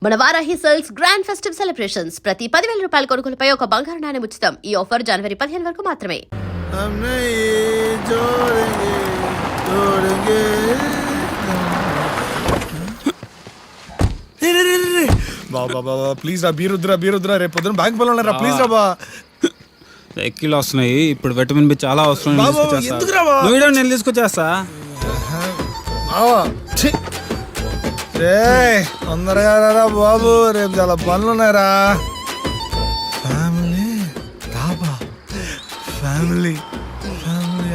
మన Varahi sales grand festive celebrations ప్రతి 10,000 రూపాయల కొనుగోలుపై ఒక బంగారు నాణెం ఉచితం. ఈ ఆఫర్ జనవరి 15 వరకు మాత్రమే. ప్లీజ్ రా బీరుద్రా రేపు పొద్దున బ్యాంక్ పనులు ఉన్నారా ప్లీజ్ రా ఎక్కిలు వస్తున్నాయి ఇప్పుడు విటమిన్ బి చాలా అవసరం నేను తీసుకొచ్చేస్తా తొందరగా రా బాబు రేపు చాలా పనులు ఉన్నాయరా ఫ్యామిలీ ఫ్యామిలీ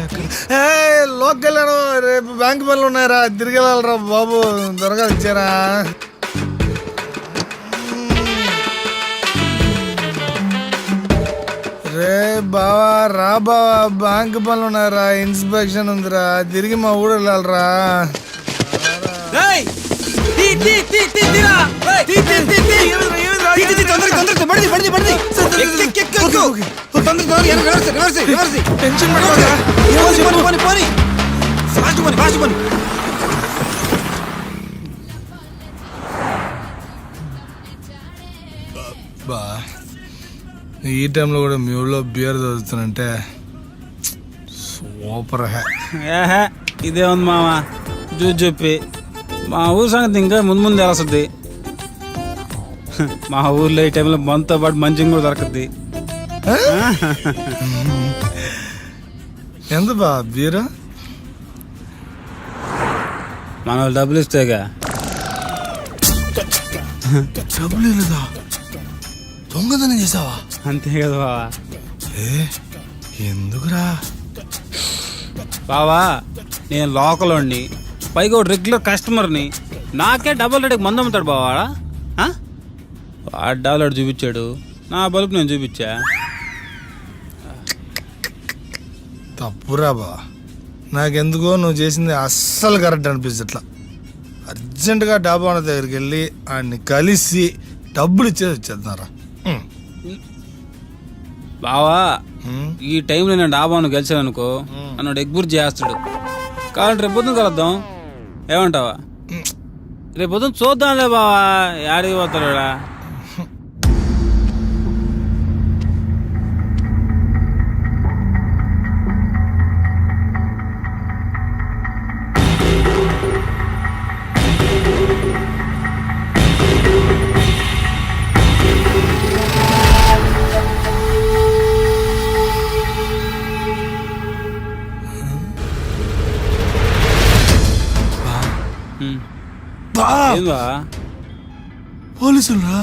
అక్కడ లోకి వెళ్ళాను రేపు బ్యాంక్ పనులు ఉన్నాయరా తిరిగి వెళ్ళాలరా బాబు త్వరగా ఇచ్చారా రే బావా రా బావా బ్యాంక్ పనులు ఉన్నారా ఇన్స్పెక్షన్ ఉందిరా తిరిగి మా ఊరు వెళ్ళాలరా ఈ టైంలో కూడా మీ ఊళ్ళో బియర్ చదువుతానంటే సూపర్ ఇదే ఉంది మామ చూసి చెప్పి మా ఊరు సంగతి ఇంకా ముందు తెలుస్తుంది మా ఊర్లో ఈ టైంలో మనతో పాటు మంచిగా కూడా దొరకద్ది ఎంత బా బీరా మన వాళ్ళు డబ్బులు ఇస్తేగా డబ్బులు లేదా దొంగతనం చేసావా అంతే కదా బావా ఎందుకురా బావా నేను లోకల్ని పైగా ఒక రెగ్యులర్ కస్టమర్ని నాకే డబల్ రేటుకి మందు అమ్ముతాడు బావాడా వాడు డబల్ చూపించాడు నా బల్బు నేను చూపించా తప్పురా బా నాకెందుకో నువ్వు చేసింది అస్సలు కరెక్ట్ అనిపిస్తట్లా అర్జెంటుగా డాబా వాళ్ళ దగ్గరికి వెళ్ళి ఆయన్ని కలిసి డబ్బులు ఇచ్చేది వచ్చేస్తున్నారా బావా ఈ టైంలో నేను డాబాను గెలిచాను అనుకో నన్ను ఎగ్బుర్ చేస్తాడు కాబట్టి రేపు పొద్దున కలుద్దాం ఏమంటావా రేపు పొద్దున చూద్దాంలే బావా యాడికి పోతాడా పోలీసులు రా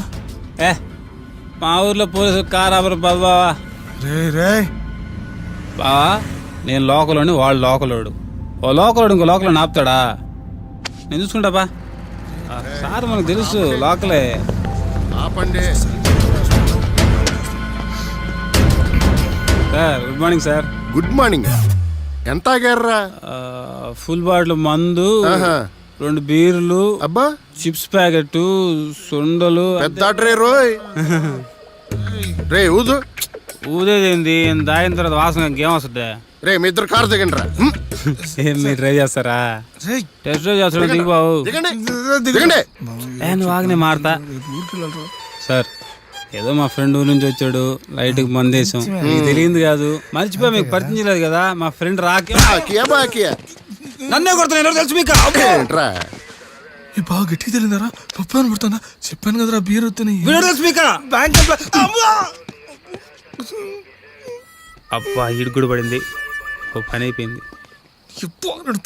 మా ఊర్లో పోలీసులు కారాబరు బావా రే బావా నేను లోకలోని వాడు లోకలోడు ఓ లోకలోడు ఇంకో లోకలో నాపుతాడా నేను చూసుకుంటా బా సార్ మనకు తెలుసు లోకలే sir good morning sir good morning ఎంత ఆగారా ఫుల్ బాటిల్ మందు 2 బీర్లు అబ్బా చిప్స్ ప్యాకెట్ సొండలు పెద్ద ట్రే రోయ్ రే ఊదు ఊదేదేంది దాయిన తర్వాత వాసన ఇంకేం వస్తుంది రే మీ ఇద్దరు కారు దిగండి రా ఏం మీరు ట్రై చేస్తారా టెస్ట్ డ్రైవ్ చేస్తాడు దిగు బాబు నువ్వు ఆగనే మారతా సార్ ఏదో మా ఫ్రెండ్ ఊరి నుంచి వచ్చాడు లైట్కి మందేశం మీకు తెలియదు కాదు మర్చిపోయి మీకు పరిచయం చేయలేదు కదా మా ఫ్రెండ్ రాకే నన్నే కొడుతున్నా తెలుసు మీకు బాగా గట్టిగా తెలియదారా పప్పు అని పడుతున్నా చెప్పాను కదరా బీర్ వద్దని అబ్బా ఇడుగుడు పడింది ఓ పని అయిపోయింది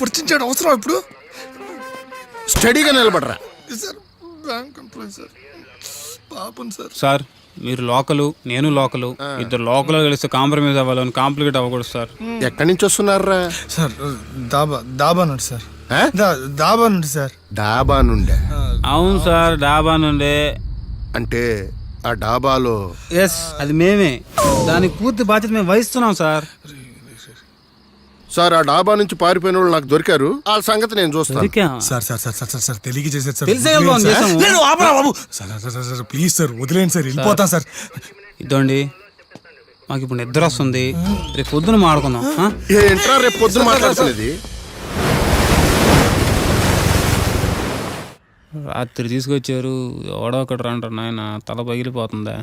పరిచించాడు అవసరం ఇప్పుడు స్టడీగా నిలబడరా సార్ బ్యాంక్ ఎంప్లాయీ సార్ పాపం సార్ సార్ మీరు లోకలు నేను లోకలు ఇద్దరు లోకల్ కలిసి కాంప్రమైజ్ అవ్వాలని కాంప్లికేట్ అవ్వకూడదు సార్ ఎక్కడి నుంచి వస్తున్నారా సార్ డాబా నుండి సార్ డాబా నుండి సార్ డాబా నుండే అవును సార్ డాబా నుండే అంటే ఆ డాబాలో ఎస్ అది మేమే దానికి పూర్తి బాధ్యత మేము వహిస్తున్నాం సార్ సార్ ఆ డాబా నుంచి పారిపోయిన వాళ్ళు నాకు దొరికారు వాళ్ళ సంగతి నేను చూస్తాను సార్ తెలియక చేశారు సార్ ప్లీజ్ సార్ వదిలేండి సార్ వెళ్ళిపోతాం సార్ ఇదండి మాకు ఇప్పుడు నిద్ర వస్తుంది రేపు పొద్దున మాడుకుందాం ఏంట్రా రేపు పొద్దున మాట్లాడుతున్నది రాత్రి తీసుకొచ్చారు, ఎవడో ఒకటి రంటారు నాయన, తల పగిలిపోతుందా.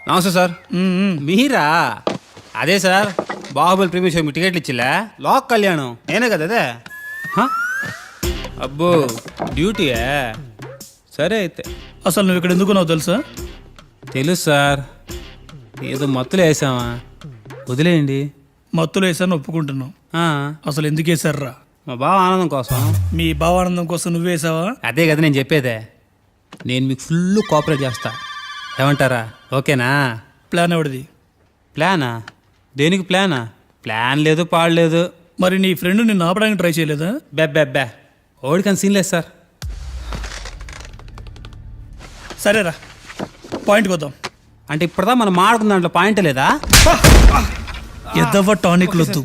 నమస్తే సార్. మీరా? అదే sir, Baahubali premiere show me టికెట్లు ఇచ్చిలే, లోక్ కళ్యాణం నేనే కదా అదే. హ? అబ్బో డ్యూటీయా? సరే అయితే. అసలు నువ్వు ఇక్కడ ఎందుకున్నావు తెలుసా? తెలుసు సార్, ఏదో మత్తులు వేసామా, వదిలేయండి. మత్తులో వేసాను ఒప్పుకుంటున్నావు. ఆ, అసలు ఎందుకు వేసారా? మా బావ ఆనందం కోసం. మీ భావానందం కోసం నువ్వేసావా? అదే కదా నేను చెప్పేదే, నేను మీకు ఫుల్ కోఆపరేట్ చేస్తా, ఏమంటారా? ఓకేనా? ప్లాన్ ఎవడిది? ప్లానా? దేనికి ప్లానా? ప్లాన్ లేదు పాడలేదు. మరి నీ ఫ్రెండ్ నిన్ను ఆపడానికి ట్రై చేయలేదా? బెబ్బెబ్బే, ఓడికని సీన్ లేదు సార్. సరేరా, పాయింట్కి వద్దాం. అంటే ఇప్పుడుదా మనం మాడుకున్న దాంట్లో పాయింట్ లేదా? ఎదవ టానిక్ వద్దు,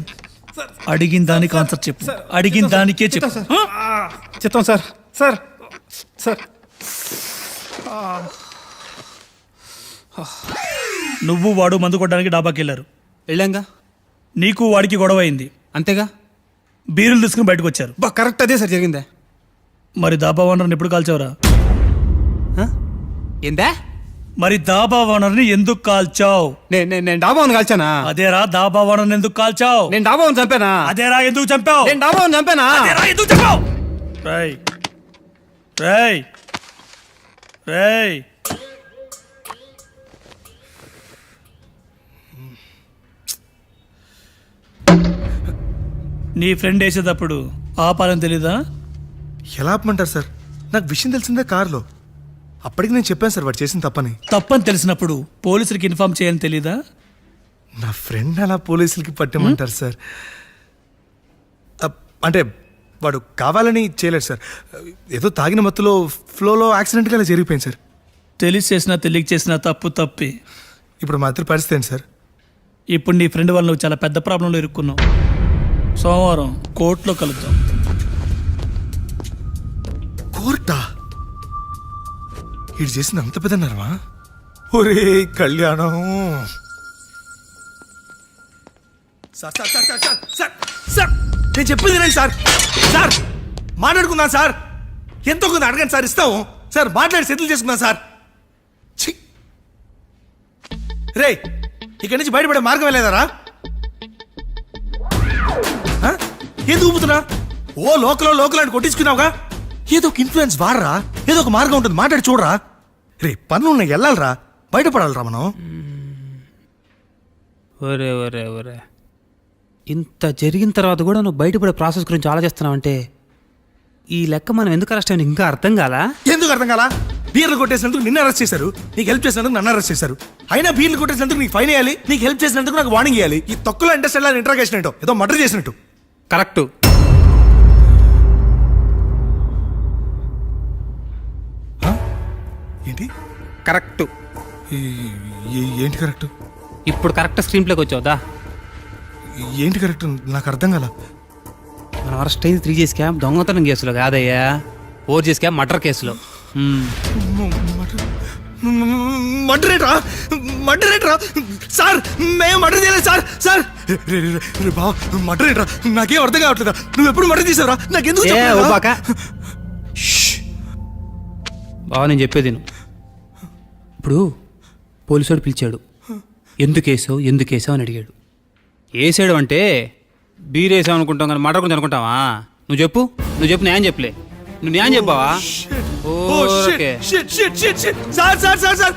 అడిగిన దానికి ఆన్సర్ చెప్పు, అడిగిన దానికే చెప్పు. చెప్తాం సార్. సార్ సార్ నువ్వు వాడు మందు కొట్టడానికి డాబాకి వెళ్ళారు. వెళ్ళాంగా. నీకు వాడికి గొడవ అయింది, అంతేగా. బీరులు తీసుకుని బయటకు వచ్చారు. కరెక్ట్ అదే సార్ జరిగిందే. మరి దాబా ఓనర్ని ఎప్పుడు కాల్చావురా? ఏందా? మరి దాబా ఓనర్ని ఎందుకు కాల్చావు? నేను డాబాను కాల్చానా? అదేరా, దాబా ఓనర్ని ఎందుకు కాల్చావు? నేను డాబాను చంపానా? అదేరా, ఎందుకు చంపావు? నేను డాబాను చంపానా? అదేరా, ఎందుకు చంపావు? రేయ్ రేయ్ రేయ్, నీ ఫ్రెండ్ వేసేటప్పుడు ఆపాలని తెలీదా? ఎలా ఆపమంటారు సార్? నాకు విషయం తెలిసిందే కారులో. అప్పటికి నేను చెప్పాను సార్ వాడు చేసిన తప్పని. తప్పని తెలిసినప్పుడు పోలీసులకి ఇన్ఫార్మ్ చేయాలని తెలీదా? నా ఫ్రెండ్ అలా పోలీసులకి పట్టమంటారు సార్. అంటే వాడు కావాలని చేయలేడు సార్, ఏదో తాగిన మత్తులో ఫ్లోలో యాక్సిడెంట్గా అలా జరిగిపోయింది సార్. తెలిసి చేసినా తెలియక చేసినా తప్పు తప్పి. ఇప్పుడు మా ఇద్దరి పరిస్థితి ఏంటి సార్? ఇప్పుడు నీ ఫ్రెండ్ వల్ల నువ్వు చాలా పెద్ద ప్రాబ్లంలో ఇరుక్కున్నావు. సోమవారం కోర్టులో కలుద్దాం. కోర్టా? ఇటు చేసింది అంత పెద్దన్నారమా? ఒరే కళ్యాణం. Sir sir sir sir sir sir sir నేను చెప్పింది వినండి సార్. సార్ మాట్లాడుకుందాం సార్, ఎంతో కొంత అడగండి సార్, ఇస్తాము సార్, మాట్లాడి సెటిల్ చేసుకుందాం సార్. ఛీ రే, ఇక్కడి నుంచి బయటపడే మార్గం లేదారా? ఏది ఊపుతున్నా? ఓ లోకల్ అని కొట్టించుకున్నావుగా, ఏదో ఒక ఇన్ఫ్లుయెన్స్ వాడరా, ఏదో ఒక మార్గం ఉంటుంది, మాట్లాడి చూడరా. రే పనులు ఉన్నాయి, వెళ్ళాలరా, బయటపడాలరా మనం. ఒరే ఒరే ఒరే, ఇంత జరిగిన తర్వాత కూడా నువ్వు బయటపడే ప్రాసెస్ గురించి ఆలోచిస్తున్నావంటే ఈ లెక్క మనం ఎందుకు అరెస్ట్ అయ్యాను ఇంకా అర్థం కాలా? ఎందుకు అర్థం కాలా? బీర్లు కొట్టేసినందుకు నిన్ను అరెస్ట్ చేశారు, నీకు హెల్ప్ చేసినందుకు నన్ను అరెస్ట్ చేశారు. అయినా బీర్లు కొట్టేసినందుకు నీకు ఫైన్ వేయాలి, నీకు హెల్ప్ చేసినందుకు నాకు వార్నింగ్ ఇవ్వాలి. ఈ తొక్కులో ఇండస్ట్రీ ఇంట్రాగేషన్ ఏంటో, ఏదో మర్డర్ చేసినట్టు. కరెక్టు. ఏంటి కరెక్టు? ఏంటి కరెక్ట్? ఇప్పుడు కరెక్ట్ స్క్రీన్ ప్లేకి వచ్చావుదా? ఏంటి కరెక్ట్? నాకు అర్థం కాల. మనం అరెస్ట్ అయింది 3 కేసుకా, దొంగతనం కేసులో కాదయ్యా, 4 కేసుకా, మర్డర్ కేసులో. మర్డరేట్రా సార్, మేము మర్డర్ చేయలేదు సార్. సార్ బావ మర్డరేట్రా, నాకేం అర్థం కావట్లేదా? నువ్వు ఎప్పుడు మర్డర్ చేసావురా? నాకెందుకు బావ నేను చెప్పేది నువ్వు. ఇప్పుడు పోలీసుడు పిలిచాడు, ఎందుకు వేసావు అని అడిగాడు. వేసాడు అంటే బీర్ వేసావు అనుకుంటాం కానీ మర్డర్ గురించి అనుకుంటావా? నువ్వు చెప్పు న్యాయం చెప్పలే, నువ్వు న్యాయం చెప్పావా? Sir sir sir sir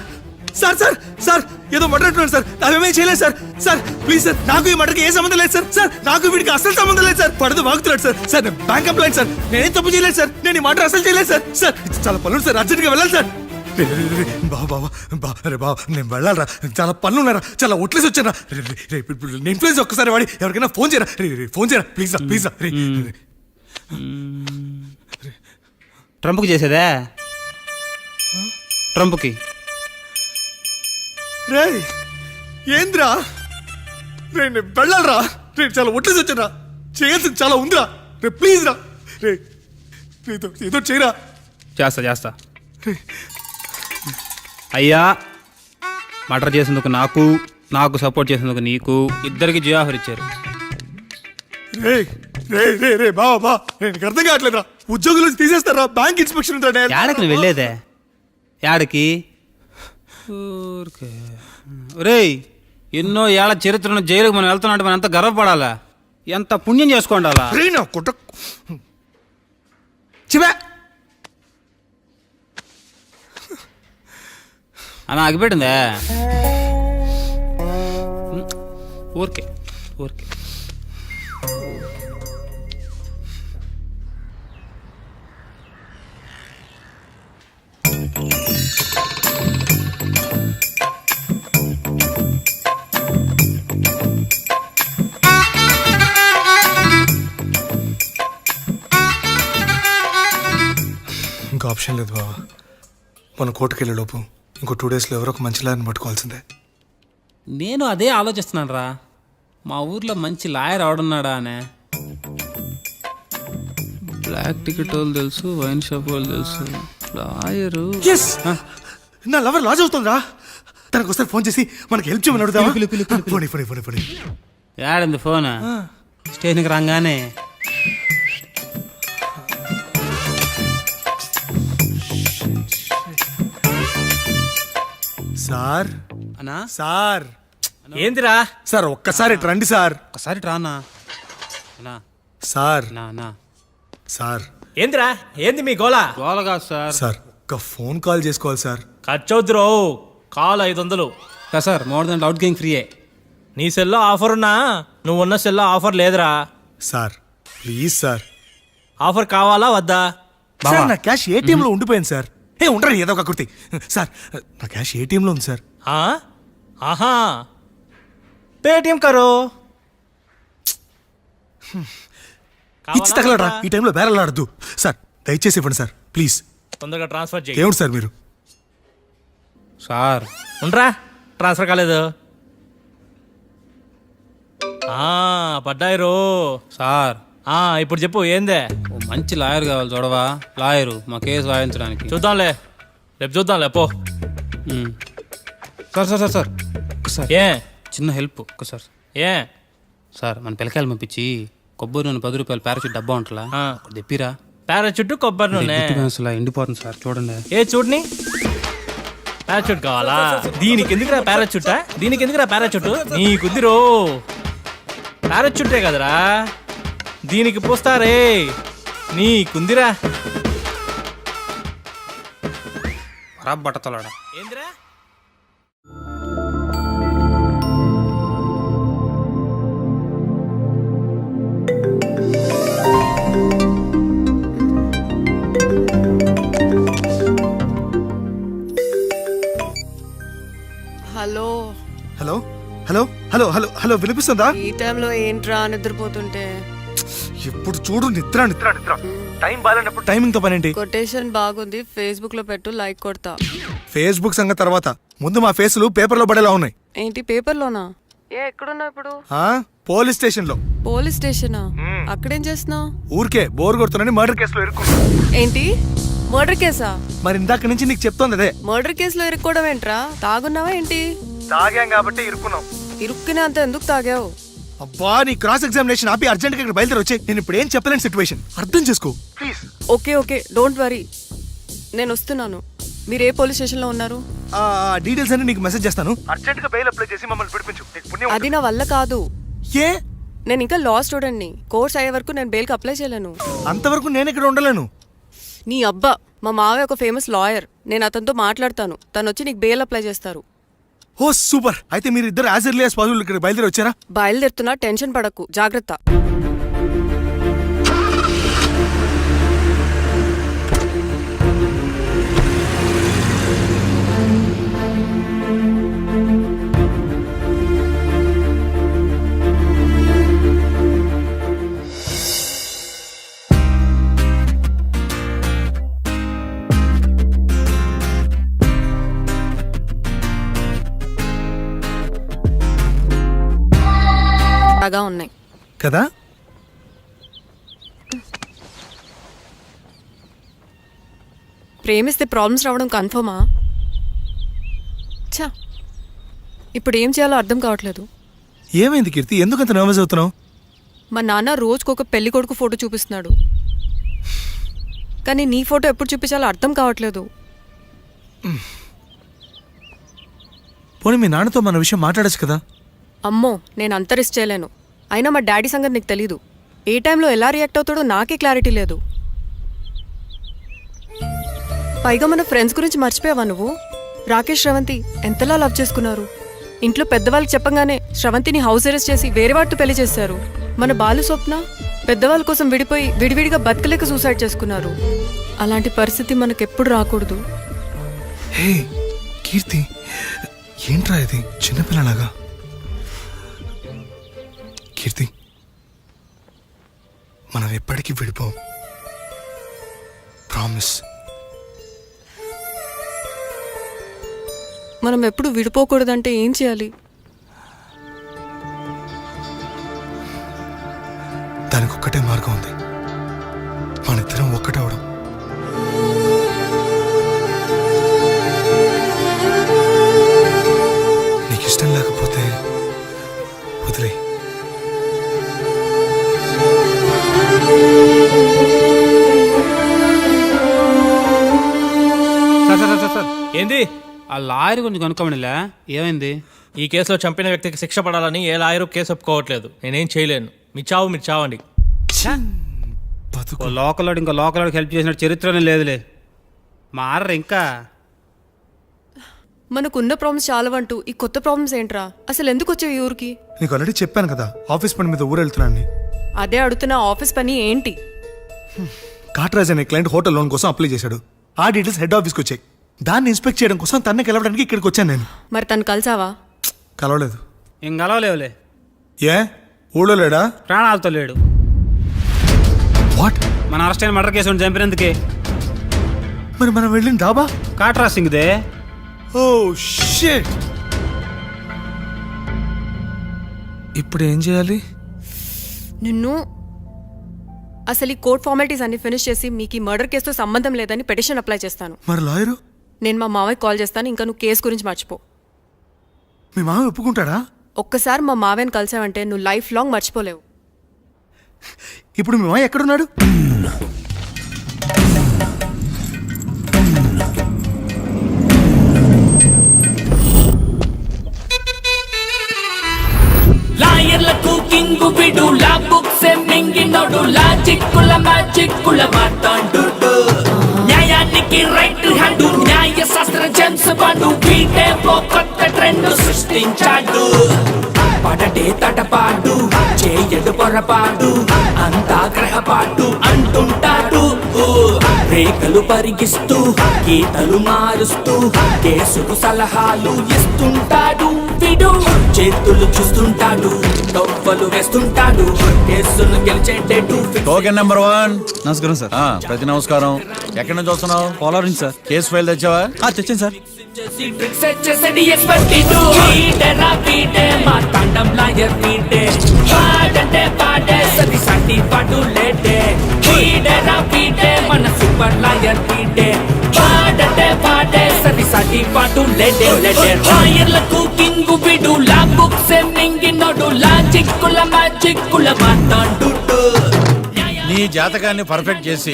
sir sir sir ఏదో మర్డర్ అంటున్నాడు సార్, అవేమేం చేయలేదు సార్. సార్ ప్లీజ్ సార్, నాకు ఈ మర్డర్కి ఏ సంబంధం లేదు సార్. సార్ నాకు వీడికి అసలు సంబంధం లేదు సార్, పడదు వాగుతున్నాడు సార్. సార్ బ్యాంక్ ఎంప్లాయ్ సార్, నేనేం తప్పు చేయలేదు సార్, నేను ఈ మర్డర్ అసలు చేయలేదు సార్. సార్ చాలా పనులు సార్, అర్జెంట్గా వెళ్ళాలి సార్. బాబా నేను వెళ్ళాలరా, చాలా పనులు ఉన్నారా, చాలా ఒట్లేసి వచ్చారా. నేను ఇన్ఫ్లుయెన్స్ ఒక్కసారి వాడి ఎవరికైనా ఫోన్ చేయరా ప్లీజ్ రా ప్లీజ్ రా. ట్రంప్కి చేసేదా? ట్రంప్కి రే ఏంద్రా, నేను వెళ్ళాలరా, రేపు చాలా ఒట్లేసి వచ్చారా, చేయాల్సింది చాలా ఉందిరా. రే ప్లీజ్ రా, రే ఏదో చేయరా. చేస్తా అయ్యా. మర్డర్ చేసేందుకు నాకు సపోర్ట్ చేసేందుకు నీకు, ఇద్దరికి జియో ఆఫర్ ఇచ్చారు. రే రే రే రే బావా నీకు అర్థం కావట్లేదురా. ఉద్యోగులు తీసేస్తారా? బ్యాంక్ ఇన్స్పెక్షన్ ఉందా? యాడకి నువ్వు వెళ్ళేదే? యాడకి? రేయ్, ఎన్నో ఏళ్ల చరిత్రను జైలుకి మనం వెళ్తున్నట్టు మనం ఎంత గర్వపడాలా, ఎంత పుణ్యం చేసుకోండాలా. చివే అన్న ఆగిపెట్టిందే. ఊరికే ఊరికే. ఇంకా ఆప్షన్ లేదు బాబా. మన కోర్టుకు వెళ్ళే లోపు ఇంకో 2 డేస్లో ఎవరో ఒక మంచి లాయర్ని పట్టుకోవాల్సిందే. నేను అదే ఆలోచిస్తున్నాను రా, మా ఊర్లో మంచి లాయర్ ఆడున్నాడా అనే. బ్లాక్ టికెట్ వాళ్ళు తెలుసు, వైన్ షాప్ వాళ్ళు తెలుసు, లాయరు. నా లవర్ లాజ్ అవుతుందిరా. తనకు ఒకసారి ఫోన్ చేసి మనకి హెల్ప్ చేయమని అడుగుతావా? యాడింది ఫోన్? స్టేషన్కి రాగానే. సార్ అన్నా సార్ ఏందిరా? సార్ ఒక్కసారి ఇటు రండి సార్. ఒకసారి రానా అన్నా. సార్ నా నా సార్ ఏందిరా? ఏంది మీ గోలా? గోల కాదు సార్. సార్ ఒక ఫోన్ కాల్ చేసుకోవాలి సార్. ఖర్చవుద్దురో. Call 500. Sir more than outgoing ఫ్రీయే. నీ సెల్లో ఆఫర్ ఉన్నా నువ్వు ఉన్న సెల్లో ఆఫర్ లేదురా. Sir please sir. ఆఫర్ కావాలా వద్దా? సార్ నా క్యాష్ ఏటీఎం లో ఉండిపోయింది సార్. ఉండరు ఏదో ఒక కుర్తి. సార్ నా క్యాష్ ఏటీఎం లో ఉంది సార్. ఆహా, పేటిఎం కరో. ఇచ్చి తగలరా, ఈ టైంలో బేరలాడద్దు సార్. దయచేసి ఇవ్వండి సార్ ప్లీజ్. తొందరగా ట్రాన్స్ఫర్ చేయి. ఏమిటి సార్ మీరు? సార్ ఉండరా, ట్రాన్స్ఫర్ కాలేదు. పడ్డాయి రో. సార్ ఇప్పుడు చెప్పు ఏందే? ఓ మంచి లాయర్ కావాలి చూడవా. లాయరు మా కేసు వాయించడానికి. చూద్దాంలే, రేపు చూద్దాంలే పో. సార్ సార్ సార్ సార్ ఒకసారి ఏ చిన్న హెల్ప్ ఒక్కసారి. ఏ సార్ మన పిల్లకాయలు పంపించి కొబ్బరి నూనె 10 రూపాయలు ప్యారాచూట్ డబ్బా ఉంటుందా, తెప్పిరా. పారాచూట్ కొబ్బరి నూనె ఎండిపోతుంది సార్, చూడండి. ఏ చూడని. పారాచూట్ కావాలా? దీనికి ఎందుకురా పారాచూటా? దీనికి ఎందుకురా పారాచూట్? నీకుద్దిరో, పారాచూటే కదరా దీనికి పోస్తారే. నీకుందిరా. బట్టతలాడా ఏందిరా? Hello hello hello hello hello hello వినిపిస్తుందా? ఈ టైంలో ఏంట్రా నిద్రపోతుంటే? ఎప్పుడు చూడు నిద్ర నిద్ర నిద్ర. టైం బాగాలేనప్పుడు టైమింగ్ తో పనేంటి? కొటేషన్ బాగుంది, ఫేస్బుక్ లో పెట్టు, లైక్ కొడతా. ఫేస్బుక్ సంగతి తర్వాత, ముందు మా ఫేసులు పేపర్ లో పడేలా ఉన్నాయి. ఏంటి పేపర్లోనా? ఎక్కడున్నా ఇప్పుడు? పోలీస్ స్టేషన్ లో. పోలీస్ స్టేషనా? అక్కడేం చేస్తున్నావు? ఊరికే బోర్ కొడుతున్నాని మర్డర్ కేసులో ఇరుక్కున్నా. ఏంటి మర్డర్ కేసా? మరి ఇందాక నుంచి నీకు చెప్తోంది అదే. మర్డర్ కేసులో ఇరుక్కోవడం ఏంట్రా? తాగున్నావా ఏంటి? తాగాం కాబట్టి ఇరుక్కున్నాం. ఇరుక్కునే అంత ఎందుకు తాగావు? అబ్బా, నీ క్రాస్ ఎగ్జామినేషన్ ఆపి అర్జెంట్ గా ఇక్కడ బయలుదేరి వచ్చే. నేను ఇప్పుడు ఏం చెప్పలేని సిచ్యువేషన్, అర్థం చేసుకో please. Okay okay, don't worry, నేను వస్తున్నాను. మీరు ఏ పోలీస్ స్టేషన్ లో ఉన్నారు? డీటెయిల్స్ అన్ని నీకు మెసేజ్ చేస్తాను. అర్జెంట్ గా బెయిల్ అప్లై చేసి మమ్మల్ని పిలిపించు. అది నా వల్ల కాదు. ఏ? నేను ఇంకా లా స్టూడెంట్ ని. కోర్స్ అయ్యే వరకు నేను బెయిల్ కి అప్లై చేయలేను. అంతవరకు నేను ఇక్కడ ఉండలేను. నీ అబ్బా, మా మావయ్య ఒక ఫేమస్ లాయర్. నేను అతనితో మాట్లాడతాను, తను వచ్చి నీకు బెయిల్ అప్లై చేస్తారు. ఓ సూపర్. అయితే మీరు ఇద్దరు యాజ్ ఎర్లీ యాజ్ పాసిబుల్ ఇక్కడ బయలుదేరి వచ్చారా? బయలుదేరుతున్నా, టెన్షన్ పడకు, జాగ్రత్త. బాగా ఉన్నాయి కదా? ప్రేమిస్తే ప్రాబ్లమ్స్ రావడం కన్ఫర్మా? ఛా, ఇప్పుడు ఏం చేయాలో అర్థం కావట్లేదు. ఏమైంది కీర్తి, ఎందుకంత నర్వస్ అవుతున్నావు? మా నాన్న రోజుకొక పెళ్లి కొడుకు ఫోటో చూపిస్తున్నాడు. కానీ నీ ఫోటో ఎప్పుడు చూపించాలో అర్థం కావట్లేదు. పోనీ మీ నాన్నతో మన విషయం మాట్లాడచ్చు కదా. అమ్మో, నేను అంత రిస్క్ చేయలేను. అయినా మా డాడీ సంగతి నీకు తెలీదు. ఏ టైంలో ఎలా రియాక్ట్ అవుతాడో నాకే క్లారిటీ లేదు. పైగా మన ఫ్రెండ్స్ గురించి మర్చిపోయావా నువ్వు? రాకేష్ శ్రవంతి ఎంతలా లవ్ చేసుకున్నారు. ఇంట్లో పెద్దవాళ్ళకి చెప్పగానే శ్రవంతిని హౌస్ అరెస్ట్ చేసి వేరే వాటితో పెళ్లి చేశారు. మన బాలు స్వప్న పెద్దవాళ్ళ కోసం విడిపోయి విడివిడిగా బతకలేక సూసైడ్ చేసుకున్నారు. అలాంటి పరిస్థితి మనకెప్పుడు రాకూడదు. హే కీర్తి, ఏంట్రా ఇది చిన్నపిల్లలాగా? కీర్తి, మనం ఎప్పటికీ విడిపోం. ప్రామిస్. మనం ఎప్పుడు విడిపోకూడదంటే ఏం చేయాలి? దానికి ఒక్కటే మార్గం ఉంది. మనిద్దరం ఒక్కటవడం. నీకు ఇష్టం లేకపోతే వదిలే. సార్ ఏంది? ఆ లాయర్ గురించి కనుక్కోమనిలే, ఏమైంది? ఈ కేసులో చంపిన వ్యక్తికి శిక్ష పడాలని ఏ లాయరు కేసు ఒప్పుకోవట్లేదు. నేనేం చేయలేను. మీ చావు మీరు చావండి. బతుకు. ఓ లోకల్లోడు ఇంకా లోకల్లోడికి హెల్ప్ చేసిన చరిత్రనే లేదులే. మారరు ఇంకా. మనకున్న ప్రాబ్లమ్స్ చాలవంటూ ఈ కొత్త ప్రాబ్లమ్స్ ఏంట్రా? అసలు ఎందుకు వచ్చావు ఈ ఊరికి? నీకు ఆల్రెడీ చెప్పాను కదా, ఆఫీస్ పని మీద ఊరు వెళ్తున్నాను. అదే అడుగుతున్న ఆఫీస్ పని ఏంటి? కాట్రాజ్ అనే క్లయింట్ హోటల్ లోన్ కోసం అప్లై చేశాడు. ఆ డీటెయిల్స్ హెడ్ ఆఫీస్కి వచ్చాయి. దాన్ని ఇన్స్పెక్ట్ చేయడం కోసం తన్ను కలవడానికి ఇక్కడికి వచ్చాను నేను. మరి తను కలిసావా? కలవలేదు. ఏం గలవలేవులే. ఏ ఊళ్ళో లేడా? ప్రాణాలతో లేడు. వాట్? మన అరెస్ట్ అయిన మర్డర్ కేసు చంపినందుకే. మరి మనం వెళ్ళిన డాబా? కాట్రా సింగ్దే. Oh shit. ఇప్పుడు ఏం చేయాలి? నిన్ను అసలు ఈ కోర్ట్ ఫార్మాలిటీస్ అన్ని ఫినిష్ చేసి మీకు ఈ మర్డర్ కేసుతో సంబంధం లేదని పిటిషన్ అప్లై చేస్తాను. మరి లాయరు? నేను మా మావయ్య కాల్ చేస్తాను. ఇంకా నువ్వు కేసు గురించి మర్చిపో. మీ మామ ఒప్పుకుంటాడా? ఒక్కసారి మా మావయ్యని కలిసావంటే నువ్వు లైఫ్ లాంగ్ మర్చిపోలేవు. ఇప్పుడు మీ మామ ఎక్కడున్నాడు? లాయర్లకు కింగు విడు లా బుక్స్ మింగినోడు లాజిక్కుల మ్యాజిక్కుల మాట్లాడు న్యాయానికి రైట్ హ్యాండ్ న్యాయ శాస్త్ర జేమ్స్ బాండ్ వీటే ఓ కొత్త ట్రెండ్ సృష్టించాడు. పడటే తటపాటు చేయడు పొరపాటు అంతా గ్రహపాటు అంటుంటాడు. రేఖలు పరిగిస్తూ గీతలు మారుస్తూ కేసుకు సలహాలు ఇస్తుంటాడు. విడు చేతులు చూస్తుంటాడు, తొవ్వలు వేస్తుంటాడు, కేసులు గెలిచేటట్టు. Token number 1. నమస్కారం సార్. ప్రతి నమస్కారం. ఎక్కడి నుంచి వస్తున్నావు? పోలవరం నుంచి సార్. కేసు ఫైల్ తెచ్చావా? తెచ్చాను సార్. ట్రిక్స్ వచ్చేసడి ఎక్స్పర్టిడు వీడరా వీడే మా తండం లాయర్ వీడే పాడంటే పాడే సది సటి పాటు లేటే వీడరా వీడే మన సూపర్ లాయర్ వీడే పాడంటే పాడే సది సటి పాటు లేటే లేటే. లాయర్లకు కింగు విడు లా బుక్స్ మింగినోడు లాజిక్కుల మ్యాజిక్కుల మాట్లాడు. నీ జాతకాన్ని పర్ఫెక్ట్ చేసి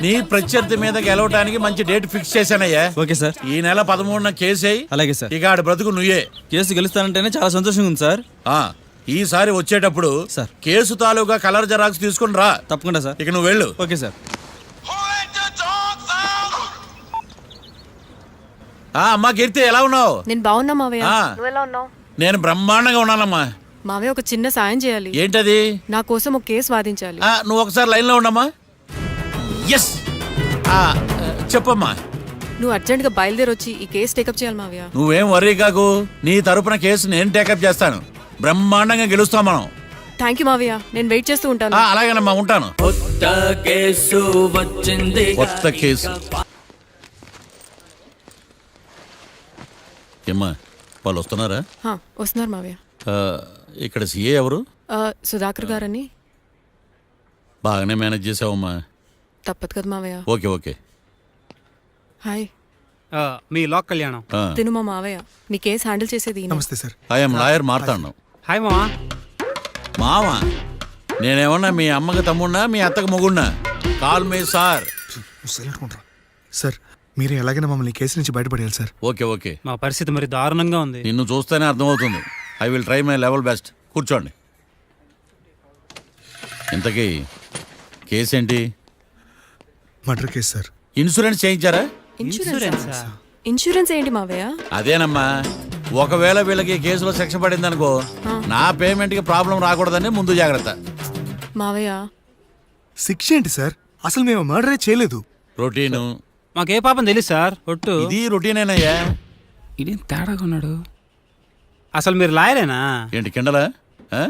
నీ ప్రత్యర్థి మీద గెలవడానికి మంచి డేట్ ఫిక్స్ చేశానయ్యా. Okay sir. ఈ నెల 13న కేసు అయ్యి అలాగే సార్. ఇక ఆడి బ్రతుకు నువ్వే. కేసు గెలుస్తానంటేనే చాలా సంతోషంగా ఉంది సార్. ఈసారి వచ్చేటప్పుడు సార్. కేసు తాలూకా కలర్ జెరాక్స్ తీసుకుని రా. తప్పకుండా సార్. ఇక నువ్వు వెళ్ళు. Okay sir. అమ్మా కీర్తి, ఎలా ఉన్నావు? నేను బాగున్నా మావయ్య. ఆ. నువ్వు ఎలా ఉన్నావు? నేను బ్రహ్మాండంగా ఉన్నానమ్మా. మావయ్య ఒక చిన్న సాయం చేయాలి. ఏంటది? నా కోసం ఒక కేసు వాదించాలి. నువ్వు ఒకసారి లైన్లో ఉండమ్మా. ఎస్, చెప్పమ్మా. నువ్వు అర్జెంట్ గా బయలుదేరి వచ్చి ఈ కేసు టేకప్ చేయాలి మావయ్య. నువ్వేం వర్రీ కాకు, నీ తరపున కేసు నేను టేకప్ చేస్తాను. బ్రహ్మాండంగా గెలుస్తాం మనం. థ్యాంక్ యూ మావయ్య, నేను వెయిట్ చేస్తూ ఉంటాను. అలాగేనమ్మా, ఉంటాను. కొత్త కేసు వచ్చింది. కొత్త కేసు ఏమ్మా, వాళ్ళు వస్తున్నారా? వస్తున్నారు మావయ్య. ఇక్కడ సీఏ ఎవరు? సుధాకర్ గారని. బాగానే మేనేజ్ చేసావమ్మా. తప్పదు కదా మావయ్య. Okay okay. హాయ్. మీ లోక్ కళ్యాణం. తిను మా మావయ్య. మీ కేసు హ్యాండిల్ చేసేది ఈయన. నమస్తే sir. I'm lawyer Marthandam. Hi మావా. మావా? నేనేమన్నా మీ అమ్మకి తమ్ముడినా మీ అత్తకి మొగుడినా? Call me sir. నువ్వు సైలెంట్ ఉంటా. సార్ మీరు ఎలాగైనా మమ్మల్ని ఈ కేసు నుంచి బయటపడేయాలి సార్. ఓకే ఓకే, మా పరిస్థితి మరి దారుణంగా ఉంది. నిన్ను చూస్తేనే అర్థమవుతుంది. I will try my level best. కూర్చోండి. ఇంతకీ కేసు ఏంటి? Murder case sir. ఇన్సూరెన్స్ చేయించారా? ఇన్సూరెన్స్ ఏంటి మావయ్య? అదేనమ్మా, ఒకవేళ వీళ్ళకి ఈ కేసులో శిక్ష పడింది అనుకో, నా పేమెంట్కి ప్రాబ్లం రాకూడదని ముందు జాగ్రత్త. మావయ్య శిక్ష ఏంటి సార్? అసలు మేము మర్డరే చేయలేదు. రొటీను మాకే పాపం తెలుసు సార్. ఒట్టు ఇది రొటీనేనయ్యా. ఇదేం తేడాగా ఉన్నాడు. అసలు మీరు లాయరేనా? ఏంటి కిండలా? ఆ?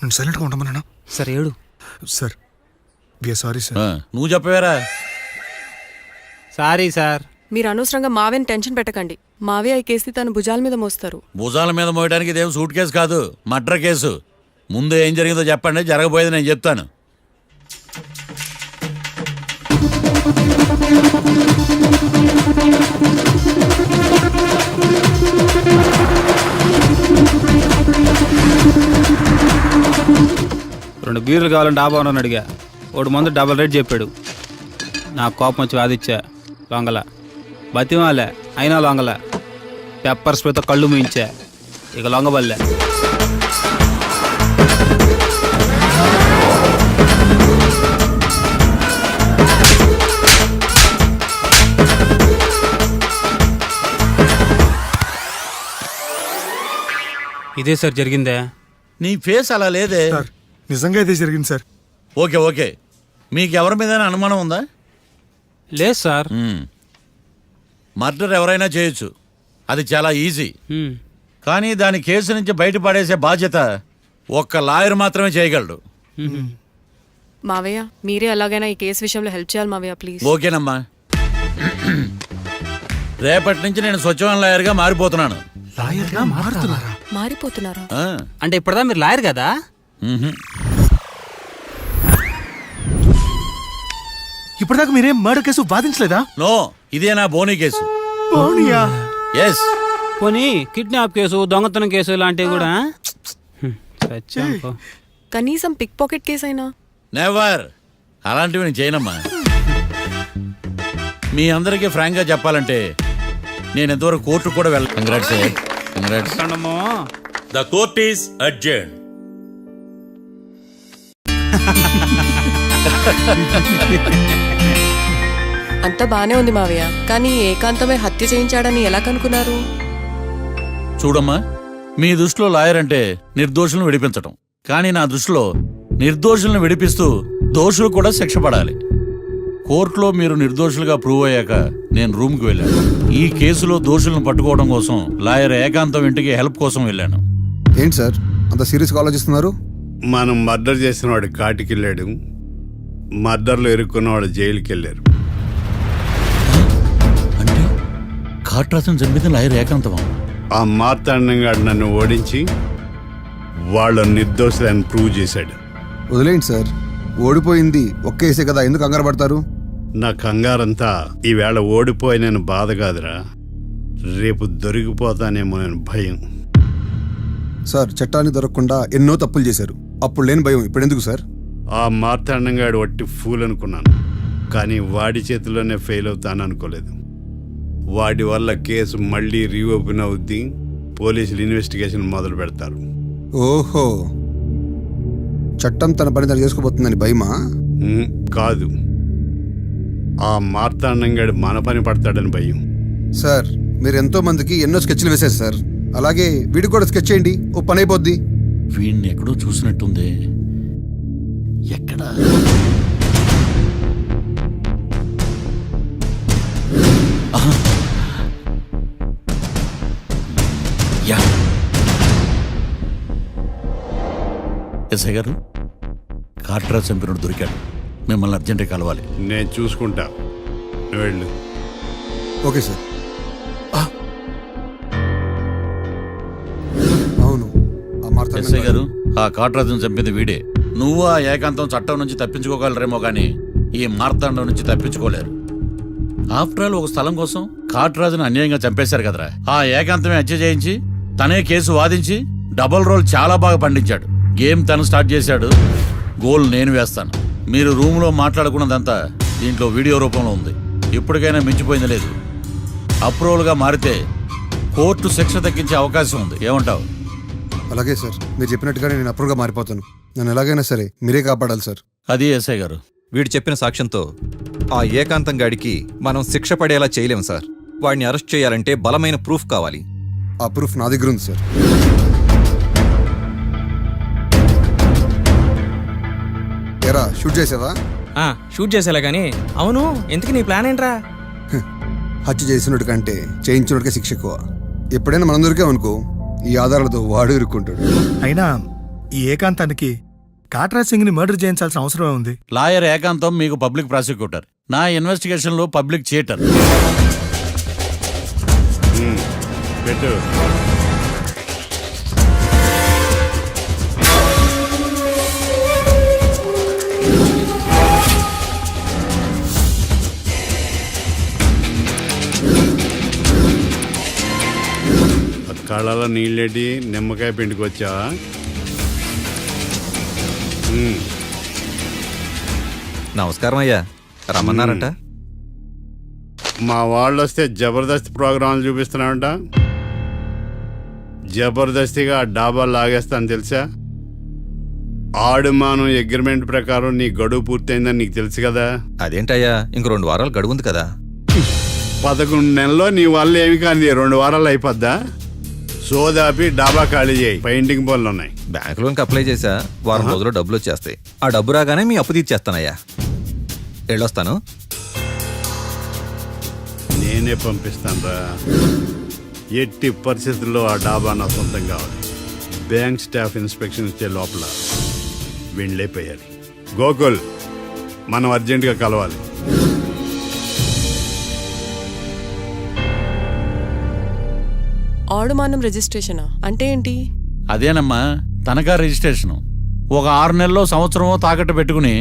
నేను సైలెంట్గా ఉండమన్నా. సరే ఏడు. Sir we are sorry sir. నువ్వు చెప్పవేరా? Sorry sir. మీరు అనవసరంగా మావయ్యని టెన్షన్ పెట్టకండి. మావయ్య ఈ కేసు తన భుజాల మీద మోస్తారు. భుజాల మీద మోయడానికి ఇదేం సూట్ కేసు కాదు, మర్డర్ కేసు. ముందు ఏం జరిగిందో చెప్పండి, జరగబోయేది నేను చెప్తాను. రెండు బీర్లు కావాలని డాబా అని అడిగా. ఒకటి మందు డబల్ రేట్ చెప్పాడు. నాకు కోపం వచ్చి వాదిచ్చా. లొంగల బతిమాలే, అయినా లొంగల. పెప్పర్ స్ప్రేతో కళ్ళు మూయించా. ఇక లొంగబల్లే. ఇదే సార్ జరిగిందే. నీ ఫేస్ అలా లేదే. సార్ నిజంగా ఇదే జరిగింది సార్. ఓకే ఓకే, మీకు ఎవరి మీద అనుమానం ఉందా? లేదు సార్. మర్డర్ ఎవరైనా చేయొచ్చు, అది చాలా ఈజీ. హ్మ్. కానీ దాని కేసు నుంచి బయటపడేసే బాధ్యత ఒక్క లాయర్ మాత్రమే చేయగలడు. మావయ్య మీరే ఎలాగైనా ఈ కేసు విషయంలో హెల్ప్ చేయాలి మావయ్య ప్లీజ్. ఓకేనమ్మా. రేపటి నుంచి నేను స్వచ్ఛమైన లాయర్గా మారిపోతున్నాను. లాయర్గా మారుతున్నారా? మారిపోతున్నారా? ఆ, అంటే ఇప్పుడుదా మీరు లాయర్ కదా? మ్హూ. ఇప్పటిదాకా మీరేం మర్డర్ కేసు వాదించలేదా? నో, ఇదే నా బోనీ కేసు. అవునియా? ఎస్. పోనీ కిడ్నాప్ కేసు, దొంగతనం కేసు ఇలాంటివి కూడా? సత్యం పో. కనీసం పిక్ పాకెట్ కేసు అయినా? నెవర్. అలాంటివి నేను చేయనమ్మా. మీ అందరికీ ఫ్రాంక్గా చెప్పాలంటే నేను ఎంతవరకు కోర్టు కూడా వెళ్ళాను. Congrats. Congrats. The court is adjourned. అంతా బానే ఉంది మావయ్య, కానీ ఏకాంతమై హత్య చేయించాడని ఎలా కనుక్కున్నారు? చూడమ్మా, మీ దృష్టిలో లాయర్ అంటే నిర్దోషులను విడిపించటం, కానీ నా దృష్టిలో నిర్దోషులను విడిపిస్తూ దోషులు కూడా శిక్ష పడాలి. కోర్టులో మీరు నిర్దోషులుగా ప్రూవ్ అయ్యాక నేను రూమ్కి వెళ్ళాను. ఈ కేసులో దోషులను పట్టుకోవడం కోసం లాయర్ ఏకాంతం ఇంటికి హెల్ప్ కోసం వెళ్ళాను. ఏంటి సార్ అంత సీరియస్గా ఆలోచిస్తున్నారు? మనం మర్డర్ చేసిన వాడు కాటికి వెళ్ళాడు, మర్డర్లో ఇరుక్కున్నవాడు జైలుకి వెళ్ళారు. అంటే కాట్రాసం చంపిన లాయర్ ఏకాంతమా? ఆ మార్తాండంగాడు నన్ను ఓడించి వాళ్ళ నిర్దోషులని ప్రూవ్ చేశాడు. వదిలేండి సార్, ఓడిపోయింది ఒక్కేసే కదా, ఎందుకు కంగారు పడతారు? నా కంగారంతా ఈవేళ ఓడిపోయినని బాధ కాదురా, రేపు దొరికిపోతానేమో నేను భయం. సార్ చట్టాన్ని దొరకకుండా ఎన్నో తప్పులు చేశారు, అప్పుడు లేని భయం ఇప్పుడు ఎందుకు సార్? ఆ మార్తాండంగాడు వట్టి ఫూల్ అనుకున్నాను, కానీ వాడి చేతిలోనే ఫెయిల్ అవుతాను అనుకోలేదు. వాడి వల్ల కేసు మళ్ళీ రీఓపెన్ అవుద్ది, పోలీసులు ఇన్వెస్టిగేషన్ మొదలు పెడతారు. ఓహో, చట్టం తన పని తను చేసుకోబోతుందని భయమా? కాదు, ఆ మార్తాండంగాడు మన పని పడతాడని భయం. సార్ మీరు ఎంతో మందికి ఎన్నో స్కెచ్లు వేశారు సార్, అలాగే వీడికి కూడా స్కెచ్ చేయండి, ఓ పని అయిపోద్ది. వీడిని ఎక్కడో చూసినట్టుంది. ఎక్కడ? ఎస్ఐ గారు, కాట్రా చంపినోడు దొరికాడు, మిమ్మల్ని అర్జెంట్గా కలవాలి. నేను చూసుకుంటా, నువ్వు వెళ్ళు. Okay sir. అవును, ఎస్ఐ గారు, ఆ కాట్రాజును చంపింది వీడే. నువ్వు ఆ ఏకాంతం చట్టం నుంచి తప్పించుకోగలరేమో కానీ ఈ మార్తాండం నుంచి తప్పించుకోలేరు. ఆఫ్టర్ ఆల్ ఒక స్థలం కోసం కాట్రాజును అన్యాయంగా చంపేశారు కదరా. ఆ ఏకాంతమే హత్య చేయించి తనే కేసు వాదించి డబుల్ రోల్ చాలా బాగా పండించాడు. గేమ్ తను స్టార్ట్ చేశాడు, గోల్ నేను వేస్తాను. మీరు రూమ్లో మాట్లాడుకున్నదంతా దీంట్లో వీడియో రూపంలో ఉంది. ఇప్పటికైనా మించిపోయింది లేదు. అప్రూవల్గా మారితే కోర్టు శిక్ష తగ్గించే అవకాశం ఉంది. ఏమంటావు? అలాగే సార్, మీరు చెప్పినట్టుగానే నేను అప్రూవ్గా మారిపోతాను. నన్ను ఎలాగైనా సరే మీరే కాపాడాలి సార్. అది ఎస్ఐ గారు. వీడు చెప్పిన సాక్ష్యంతో ఆ ఏకాంతం గాడికి మనం శిక్ష పడేలా చేయలేం సార్. వాడిని అరెస్ట్ చేయాలంటే బలమైన ప్రూఫ్ కావాలి. ఆ ప్రూఫ్ నా దగ్గర ఉంది సార్. ఎరా షూట్ చేసావా? షూట్ చేసేలా కానీ అవును, ఎందుకు నీ ప్లాన్ ఏంట్రా? హత్య చేసినట్టు కంటే చేయించినట్టుగా శిక్ష ఎక్కువ. ఎప్పుడైనా మనం దొరికామనుకో ఈ ఆధారాలతో వాడు ఇరుక్కుంటాడు. అయినా ఈ ఏకాంతానికి కాట్రాజ్ సింగ్ ని మర్డర్ చేయించాల్సిన అవసరమే ఉంది. లాయర్ ఏకాంతం మీకు పబ్లిక్ ప్రాసిక్యూటర్, నా ఇన్వెస్టిగేషన్లో పబ్లిక్ థియేటర్. పెట్టు. కళ్ళలో నీళ్ళేటి నిమ్మకాయ పిండుకొచ్చావా? నమస్కారం అయ్యా, రమ్మన్నారంట. మా వాళ్ళు వస్తే జబర్దస్త్ ప్రోగ్రాంలు చూపిస్తున్నామంట. జబర్దస్తిగా ఆ డాబా లాగేస్తాను తెలుసా? ఆడుమాను అగ్రిమెంట్ ప్రకారం నీ గడువు పూర్తయిందని నీకు తెలుసు కదా. అదేంటయ్యా, ఇంక 2 వారాలు గడువు ఉంది కదా. 11 నెలల్లో నీ వల్ల ఏమి కానీ 2 వారాలు అయిపోద్దా? సోదాపి డాబా ఖాళీ చేయి, పెయింటింగ్ పనులు ఉన్నాయి. బ్యాంక్ లోన్కి అప్లై చేశా, వారం రోజుల్లో డబ్బులు వచ్చేస్తాయి. ఆ డబ్బు రాగానే మీ అప్పు తీర్చేస్తానయ్యా. వెళ్ళొస్తాను. నేనే పంపిస్తాను రా. ఎట్టి పరిస్థితుల్లో ఆ డాబా నా సొంతం కావాలి. బ్యాంక్ స్టాఫ్ ఇన్స్పెక్షన్ ఇచ్చే లోపల వెళ్ళైపోయాలి. గోకుల్, మనం అర్జెంటుగా కలవాలి. ఆడుమానం రిజిస్ట్రేషనా అంటే ఏంటి? అదేనమ్మా తనఖా రిజిస్ట్రేషను. ఒక 6 నెలల్లో సంవత్సరమో తాకట్టు పెట్టుకుని